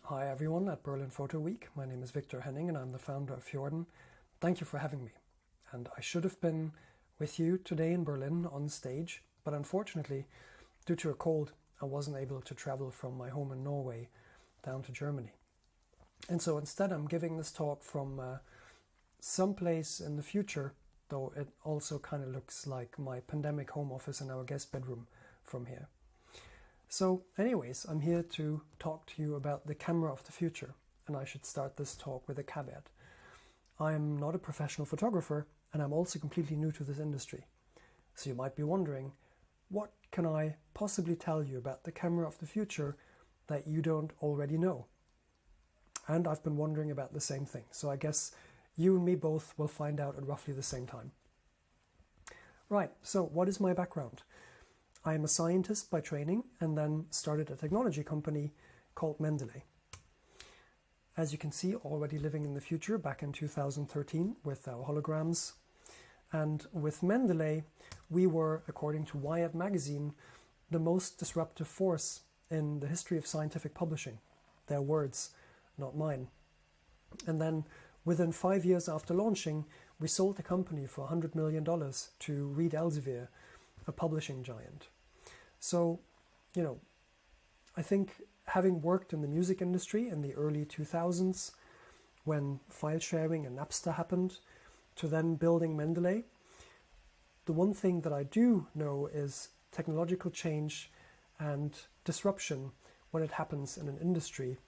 Hi everyone at Berlin Photo Week. My name is Victor Henning and I'm the founder of Fjorden. Thank you for having me. And I should have been with you today in Berlin on stage, but unfortunately, due to a cold, I wasn't able to travel from my home in Norway down to Germany. And so instead I'm giving this talk from someplace in the future, though it also kind of looks like my pandemic home office in our guest bedroom from here. So anyways, I'm here to talk to you about the camera of the future, and I should start this talk with a caveat. I'm not a professional photographer, and I'm also completely new to this industry. So you might be wondering, what can I possibly tell you about the camera of the future that you don't already know? And I've been wondering about the same thing, so I guess you and me both will find out at roughly the same time. Right, so what is my background? I am a scientist by training and then started a technology company called Mendeley. As you can see, already living in the future back in 2013 with our holograms. And with Mendeley, we were, according to Wired magazine, the most disruptive force in the history of scientific publishing. Their words, not mine. And then within 5 years after launching, we sold the company for $100 million to Reed Elsevier, a publishing giant. So, I think having worked in the music industry in the early 2000s, when file sharing and Napster happened, to then building Mendeley, the one thing that I do know is technological change and disruption when it happens in an industry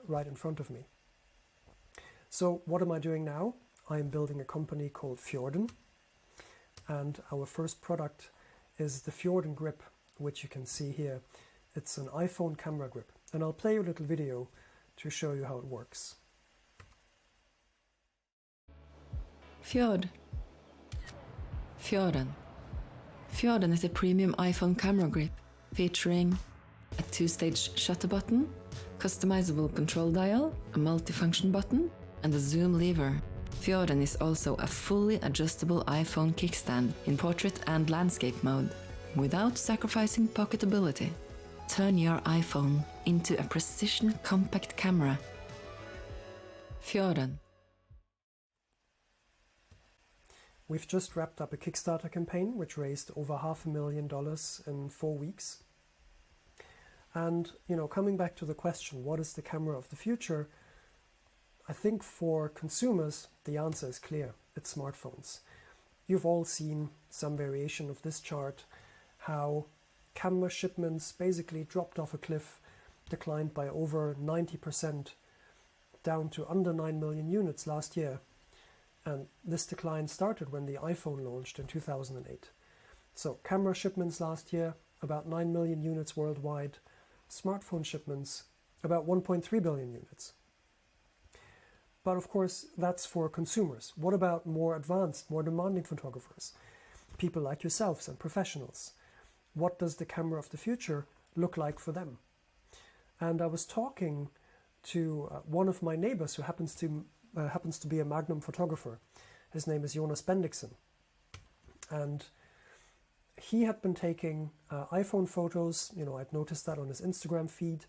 right in front of me. So what am I doing now? I am building a company called Fjorden, and our first product is the Fjorden grip, which you can see here. It's an iPhone camera grip, and I'll play you a little video to show you how it works. Fjorden is a premium iPhone camera grip featuring a 2-stage shutter button, customizable control dial, a multifunction button, and a zoom lever. Fjorden is also a fully adjustable iPhone kickstand in portrait and landscape mode, without sacrificing pocketability. Turn your iPhone into a precision compact camera. Fjorden. We've just wrapped up a Kickstarter campaign which raised over $500,000 in 4 weeks. And, coming back to the question, what is the camera of the future? I think for consumers, the answer is clear. It's smartphones. You've all seen some variation of this chart, how camera shipments basically dropped off a cliff, declined by over 90%, down to under 9 million units last year. And this decline started when the iPhone launched in 2008. So camera shipments last year, about 9 million units worldwide. Smartphone shipments, about 1.3 billion units. But of course, that's for consumers. What about more advanced, more demanding photographers? People like yourselves and professionals. What does the camera of the future look like for them? And I was talking to one of my neighbors who happens to be a Magnum photographer. His name is Jonas Bendixen. And he had been taking iPhone photos. I'd noticed that on his Instagram feed.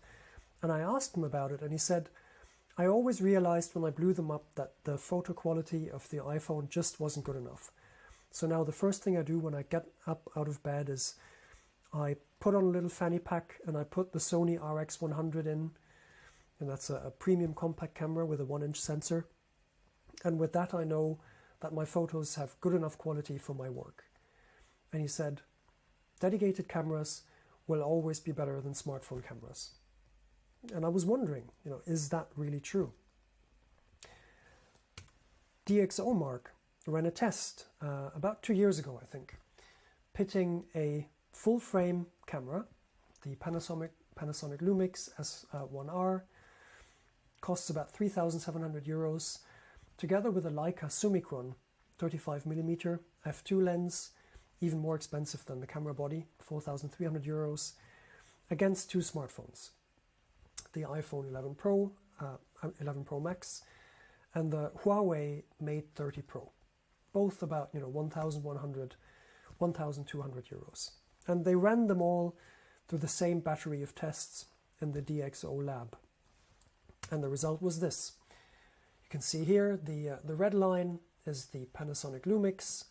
And I asked him about it, and he said, I always realized when I blew them up that the photo quality of the iPhone just wasn't good enough. So now the first thing I do when I get up out of bed is I put on a little fanny pack and I put the Sony RX100 in, and that's a premium compact camera with a 1-inch sensor. And with that I know that my photos have good enough quality for my work. And he said, dedicated cameras will always be better than smartphone cameras. And I was wondering, is that really true? DxOMark ran a test about 2 years ago, I think, pitting a full-frame camera, the Panasonic Lumix S1R, costs about 3,700 euros, together with a Leica Summicron 35mm f2 lens, even more expensive than the camera body, 4,300 euros, against two smartphones, the iPhone 11 Pro, 11 Pro Max, and the Huawei Mate 30 Pro, both about 1,100, 1,200 euros. And they ran them all through the same battery of tests in the DxO lab. And the result was this. You can see here the red line is the Panasonic Lumix,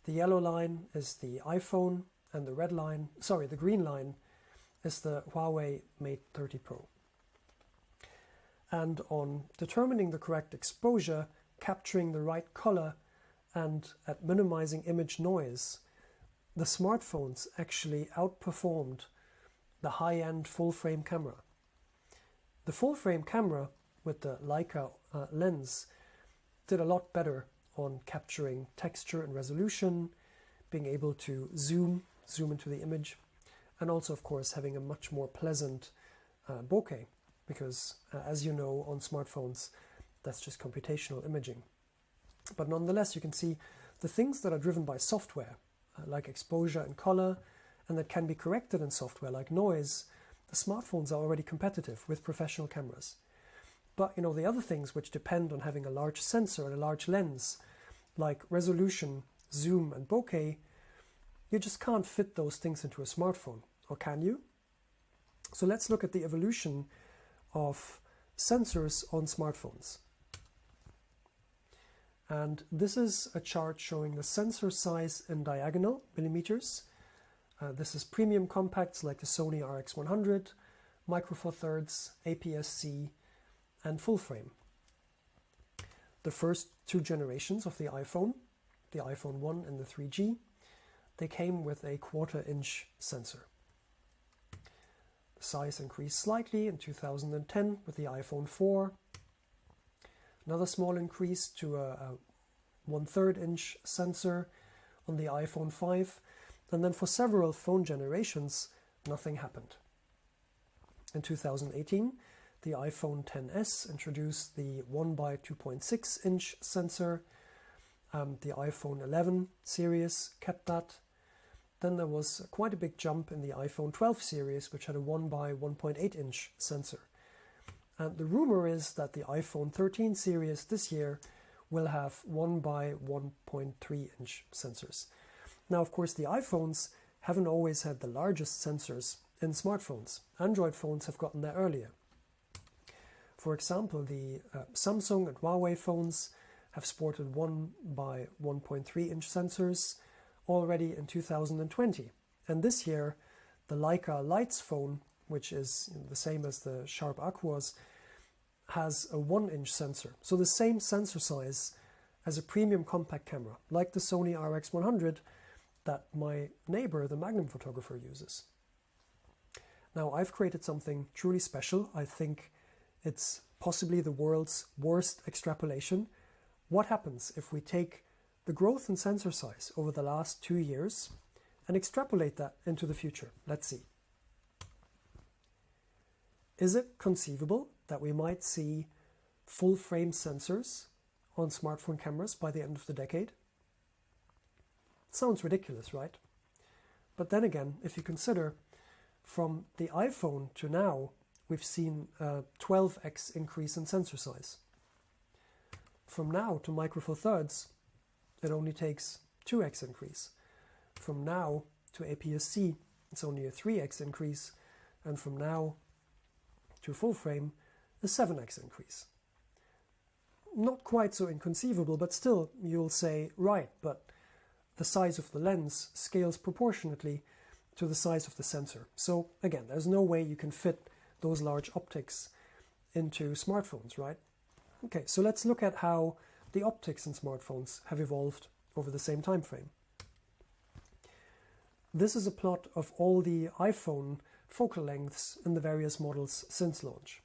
the yellow line is the iPhone, and the green line is the Huawei Mate 30 Pro. And on determining the correct exposure, capturing the right color, and at minimizing image noise, the smartphones actually outperformed the high-end full-frame camera. The full-frame camera with the Leica lens did a lot better on capturing texture and resolution, being able to zoom into the image, and also, of course, having a much more pleasant bokeh, because, as you know, on smartphones, that's just computational imaging. But nonetheless, you can see the things that are driven by software, like exposure and color, and that can be corrected in software, like noise, the smartphones are already competitive with professional cameras. But, the other things which depend on having a large sensor and a large lens, like resolution, zoom, and bokeh, you just can't fit those things into a smartphone, or can you? So let's look at the evolution of sensors on smartphones. And this is a chart showing the sensor size in diagonal millimeters. This is premium compacts like the Sony RX100, Micro Four Thirds, APS-C, and full frame. The first two generations of the iPhone 1 and the 3G, they came with a 1/4 inch sensor. The size increased slightly in 2010 with the iPhone 4. Another small increase to a 1/3 inch sensor on the iPhone 5. And then for several phone generations, nothing happened. In 2018, the iPhone XS introduced the 1x2.6 inch sensor. The iPhone 11 series kept that. Then there was quite a big jump in the iPhone 12 series, which had a 1x1.8 inch sensor. And the rumor is that the iPhone 13 series this year will have 1x1.3 inch sensors. Now, of course, the iPhones haven't always had the largest sensors in smartphones. Android phones have gotten there earlier. For example, the Samsung and Huawei phones have sported 1x1.3 inch sensors already in 2020. And this year, the Leica Lights phone, which is the same as the Sharp Aquas, has a 1 inch sensor. So the same sensor size as a premium compact camera, like the Sony RX100 that my neighbor, the Magnum photographer, uses. Now, I've created something truly special. I think it's possibly the world's worst extrapolation. What happens if we take the growth in sensor size over the last 2 years and extrapolate that into the future? Let's see. Is it conceivable that we might see full-frame sensors on smartphone cameras by the end of the decade? It sounds ridiculous, right? But then again, if you consider from the iPhone to now, we've seen a 12x increase in sensor size. From now to Micro Four Thirds, it only takes 2x increase. From now to APS-C, it's only a 3x increase. And from now to full frame, a 7x increase. Not quite so inconceivable, but still you'll say, right, but the size of the lens scales proportionately to the size of the sensor. So again, there's no way you can fit those large optics into smartphones, right? Okay, so let's look at how the optics in smartphones have evolved over the same time frame. This is a plot of all the iPhone focal lengths in the various models since launch.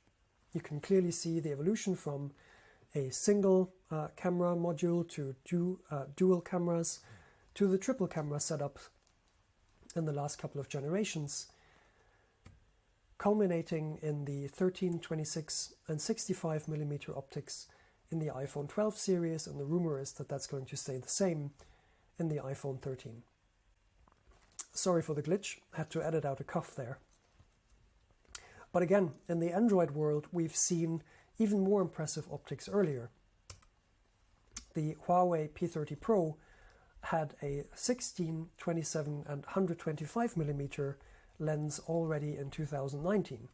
You can clearly see the evolution from a single camera module to dual cameras to the triple camera setup in the last couple of generations, culminating in the 13, 26 and 65mm optics in the iPhone 12 series, and the rumor is that that's going to stay the same in the iPhone 13. Sorry for the glitch, had to edit out a cough there. But again, in the Android world, we've seen even more impressive optics earlier. The Huawei P30 Pro had a 16, 27 and 125mm lens already in 2019.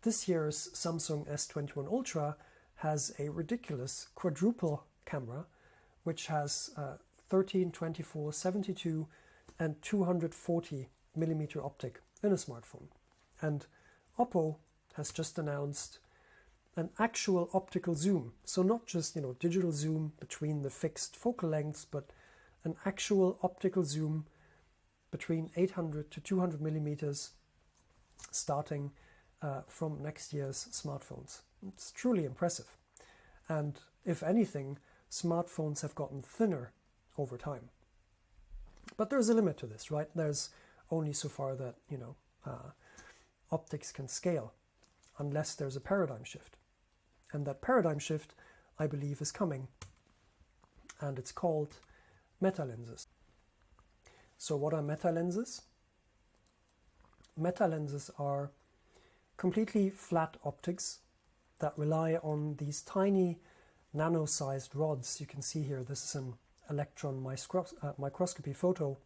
This year's Samsung S21 Ultra has a ridiculous quadruple camera, which has 13, 24, 72 and 240 millimeter optic in a smartphone. And Oppo has just announced an actual optical zoom. So not just, digital zoom between the fixed focal lengths, but an actual optical zoom between 800 to 200 millimeters starting from next year's smartphones. It's truly impressive. And if anything, smartphones have gotten thinner over time. But there's a limit to this, right? There's only so far that, optics can scale, unless there's a paradigm shift. And that paradigm shift, I believe, is coming. And it's called metalenses. So what are metalenses? Metalenses are completely flat optics that rely on these tiny nano-sized rods. You can see here, this is an electron microscopy photo.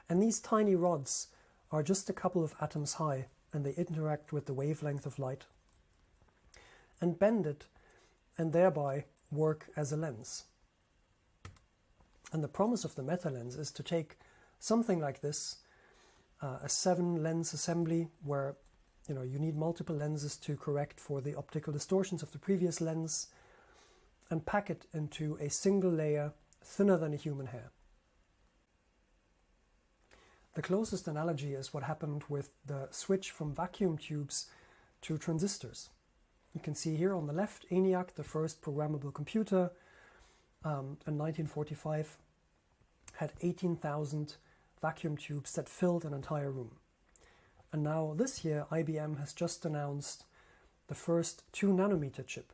And these tiny rods are just a couple of atoms high, and they interact with the wavelength of light and bend it, and thereby work as a lens. And the promise of the metalens is to take something like this, a 7-lens assembly where you need multiple lenses to correct for the optical distortions of the previous lens, and pack it into a single layer thinner than a human hair. The closest analogy is what happened with the switch from vacuum tubes to transistors. You can see here on the left, ENIAC, the first programmable computer in 1945, had 18,000 vacuum tubes that filled an entire room. And now this year, IBM has just announced the first 2-nanometer chip,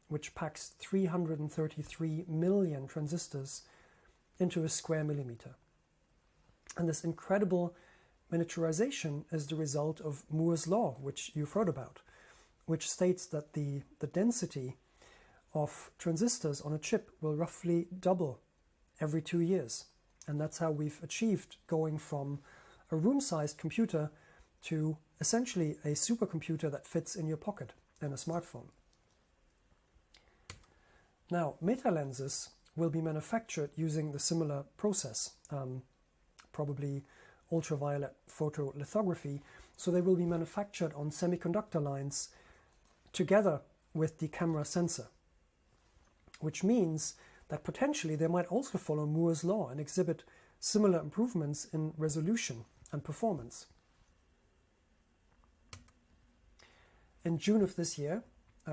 which packs 333 million transistors into a square millimeter. And this incredible miniaturization is the result of Moore's law, which you've heard about, which states that the density of transistors on a chip will roughly double every 2 years. And that's how we've achieved going from a room-sized computer to essentially a supercomputer that fits in your pocket in a smartphone. Now, metalenses will be manufactured using the similar process, probably ultraviolet photolithography. So they will be manufactured on semiconductor lines together with the camera sensor, which means that potentially they might also follow Moore's law and exhibit similar improvements in resolution and performance. In June of this year,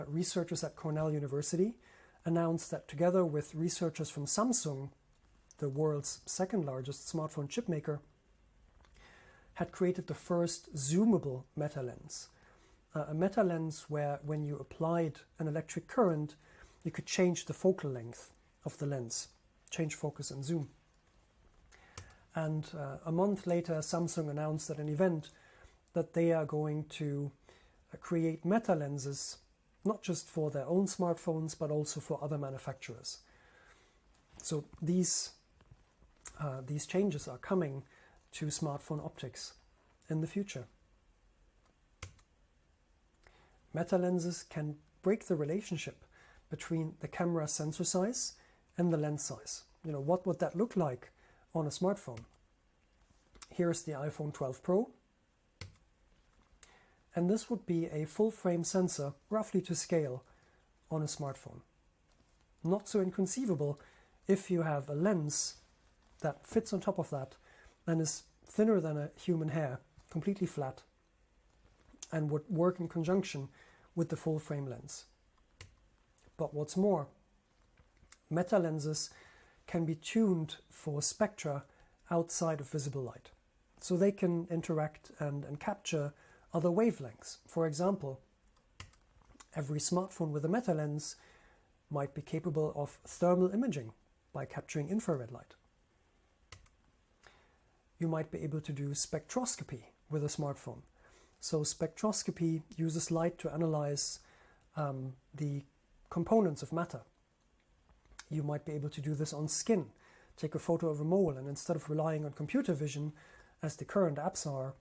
researchers at Cornell University announced that together with researchers from Samsung, the world's second largest smartphone chipmaker, had created the first zoomable metalens. A metalens where when you applied an electric current, you could change the focal length of the lens, change focus and zoom. And a month later, Samsung announced at an event that they are going to create metalenses, not just for their own smartphones, but also for other manufacturers. So these changes are coming to smartphone optics in the future. Metalenses can break the relationship between the camera sensor size and the lens size. What would that look like on a smartphone? Here's the iPhone 12 Pro. And this would be a full-frame sensor, roughly to scale, on a smartphone. Not so inconceivable if you have a lens that fits on top of that and is thinner than a human hair, completely flat, and would work in conjunction with the full-frame lens. But what's more, metalenses can be tuned for spectra outside of visible light. So they can interact and capture other wavelengths. For example, every smartphone with a metalens might be capable of thermal imaging by capturing infrared light. You might be able to do spectroscopy with a smartphone. So spectroscopy uses light to analyze the components of matter. You might be able to do this on skin. Take a photo of a mole, and instead of relying on computer vision, as the current apps are,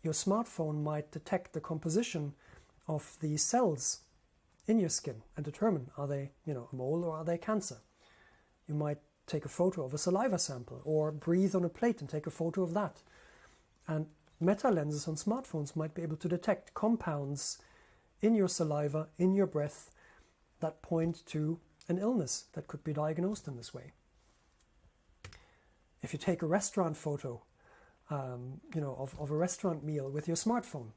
your smartphone might detect the composition of the cells in your skin and determine, are they, a mole or are they cancer? You might take a photo of a saliva sample or breathe on a plate and take a photo of that. And meta-lenses on smartphones might be able to detect compounds in your saliva, in your breath, that point to an illness that could be diagnosed in this way. If you take a restaurant photo, of a restaurant meal with your smartphone,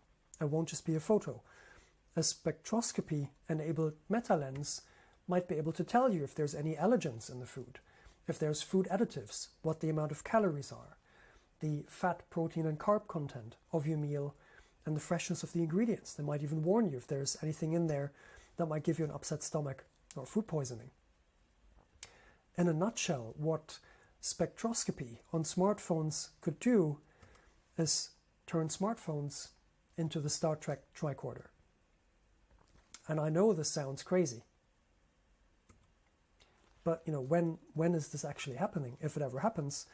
it won't just be a photo. A spectroscopy-enabled meta-lens might be able to tell you if there's any allergens in the food, if there's food additives, what the amount of calories are, the fat, protein and carb content of your meal, and the freshness of the ingredients. They might even warn you if there's anything in there that might give you an upset stomach or food poisoning. In a nutshell, what spectroscopy on smartphones could do is turn smartphones into the Star Trek tricorder. And I know this sounds crazy, but when is this actually happening, if it ever happens?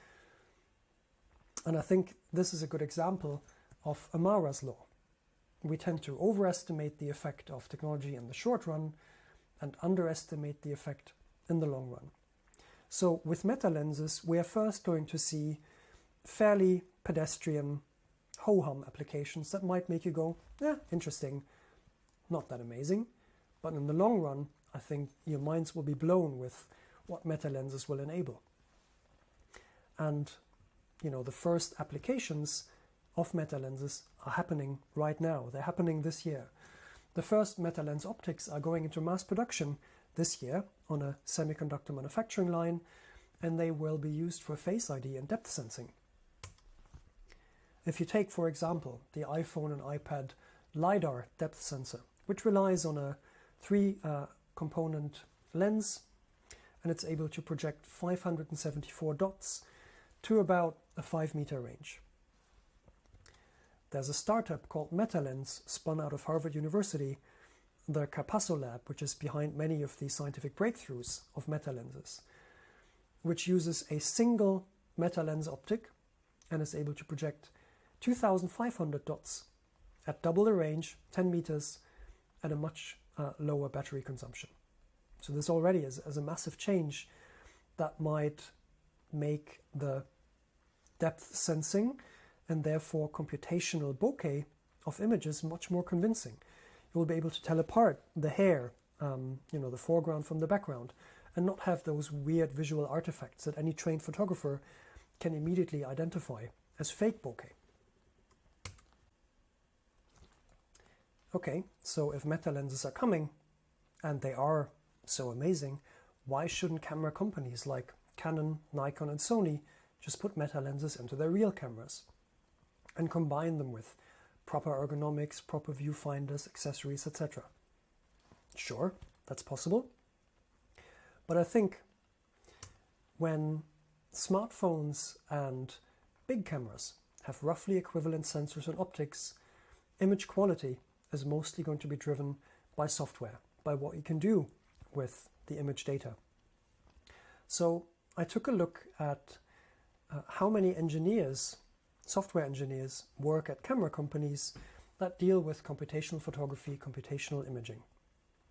And I think this is a good example of Amara's law. We tend to overestimate the effect of technology in the short run and underestimate the effect in the long run. So with meta-lenses, we are first going to see fairly pedestrian ho-hum applications that might make you go, interesting, not that amazing. But in the long run, I think your minds will be blown with what meta-lenses will enable. And, the first applications of meta-lenses are happening right now. They're happening this year. The first meta-lens optics are going into mass production this year on a semiconductor manufacturing line, and they will be used for Face ID and depth sensing. If you take, for example, the iPhone and iPad LiDAR depth sensor, which relies on a 3-component lens, and it's able to project 574 dots to about a 5-meter range. There's a startup called Metalenses, spun out of Harvard University, the Capasso lab, which is behind many of the scientific breakthroughs of metalenses, which uses a single meta-lens optic and is able to project 2,500 dots at double the range, 10 meters, at a much lower battery consumption. So this already is a massive change that might make the depth sensing and therefore computational bokeh of images much more convincing. You'll be able to tell apart the hair, the foreground from the background, and not have those weird visual artifacts that any trained photographer can immediately identify as fake bokeh. Okay, so if meta-lenses are coming, and they are so amazing, why shouldn't camera companies like Canon, Nikon and Sony just put meta-lenses into their real cameras and combine them with proper ergonomics, proper viewfinders, accessories, etc.? Sure, that's possible. But I think when smartphones and big cameras have roughly equivalent sensors and optics, image quality is mostly going to be driven by software, by what you can do with the image data. So I took a look at how many engineers, software engineers, work at camera companies that deal with computational photography, computational imaging.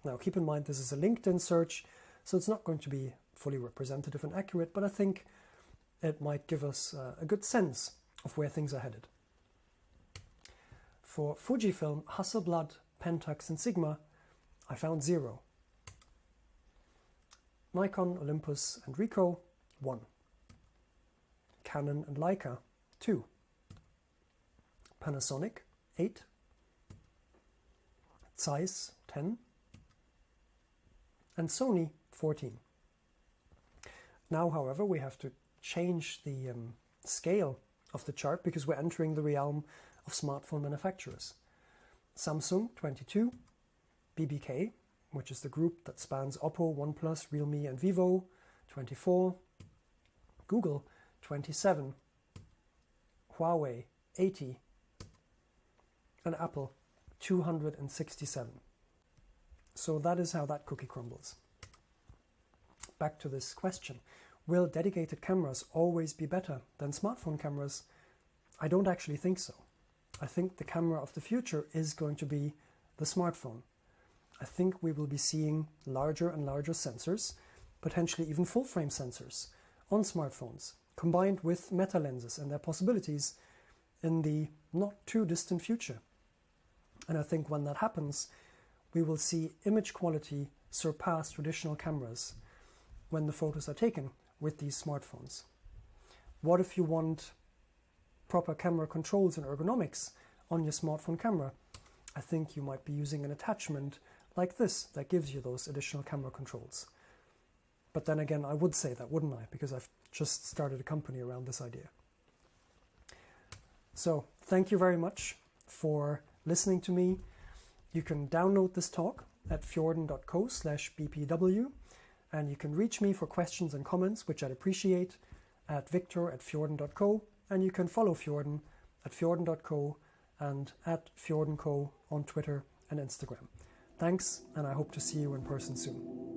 Now keep in mind this is a LinkedIn search, so it's not going to be fully representative and accurate, but I think it might give us a good sense of where things are headed. For Fujifilm, Hasselblad, Pentax and Sigma, I found 0. Nikon, Olympus and Ricoh, 1. Canon and Leica, 2. Panasonic, 8. Zeiss, 10. And Sony, 14. Now, however, we have to change the scale of the chart because we're entering the realm of smartphone manufacturers. Samsung, 22. BBK, which is the group that spans Oppo, OnePlus, Realme and Vivo, 24. Google, 27. Huawei, 80. And Apple, 267. So that is how that cookie crumbles. Back to this question. Will dedicated cameras always be better than smartphone cameras? I don't actually think so. I think the camera of the future is going to be the smartphone. I think we will be seeing larger and larger sensors, potentially even full-frame sensors on smartphones, combined with metalenses and their possibilities in the not too distant future. And I think when that happens, we will see image quality surpass traditional cameras when the photos are taken with these smartphones. What if you want proper camera controls and ergonomics on your smartphone camera? I think you might be using an attachment like this that gives you those additional camera controls. But then again, I would say that, wouldn't I? Because I've just started a company around this idea. So thank you very much for listening to me. You can download this talk at fjorden.co/bpw, and you can reach me for questions and comments, which I'd appreciate, at victor@fjorden.co, and you can follow Fjorden at fjorden.co and at fjordenco on Twitter and Instagram. Thanks, and I hope to see you in person soon.